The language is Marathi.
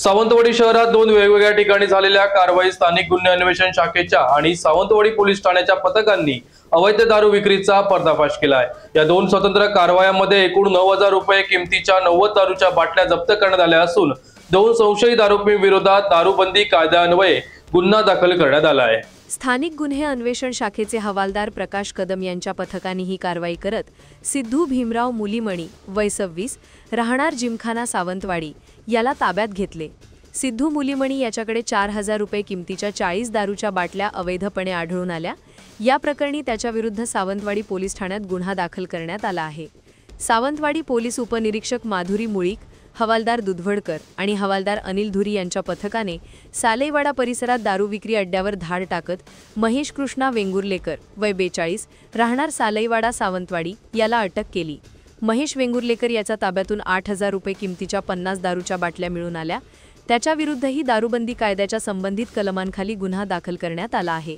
सावंतवाडी शहरात दोन वेगवेगळ्या ठिकाणी झालेल्या कारवाई स्थानिक गुन्हे अन्वेषण शाखेच्या आणि सावंतवाडी पोलीस ठाण्याच्या पथकांनी अवैध दारू विक्रीचा पर्दाफाश केला आहे। या दोन स्वतंत्र कारवायांमध्ये एकूण 9,000 रुपये किमतीच्या 90 दारूच्या बाटल्या जप्त करण्यात आल्या असून दोन संशयित आरोपींविरोधात दारूबंदी कायद्यान्वये गुन्हा दाखल करण्यात आला आहे। स्थानिक गुन्हे अन्वेषण शाखेचे हवालदार प्रकाश कदम यांच्या पथकाने ही कारवाई करत सिद्धू भीमराव मुलीमणी वय 26 राहणार जिमखाना सावंतवाडी याला ताब्यात घेतले। सिद्धू मुलीमणी याच्याकडे 4,000 रुपये किमतीच्या 40 दारूच्या बाटल्या अवैधपणे आढळून आल्या। या प्रकरणी त्याच्याविरुद्ध सावंतवाडी पोलीस ठाण्यात गुन्हा दाखल करण्यात आला आहे। सावंतवाडी पोलीस उपनिरीक्षक माधुरी मुळीक, हवालदार दुधवडकर आणि हवालदार अनिल धुरी यांच्या पथकाने सालेवाडा परिसरात दारू विक्री अड्ड्यावर धाड टाकत महेश कृष्णा वेंगुर्लेकर वय 42 राहणार सालेवाडा सावंतवाडी याला अटक केली। महेश वेंगुर्लेकर याच्या ताब्यातून 8,000 रुपये किमतीच्या 50 दारूच्या बाटल्या मिळून आल्या। त्याच्याविरुद्धही दारूबंदी कायद्याच्या संबंधित कलमांखाली गुन्हा दाखल करण्यात आला आहे।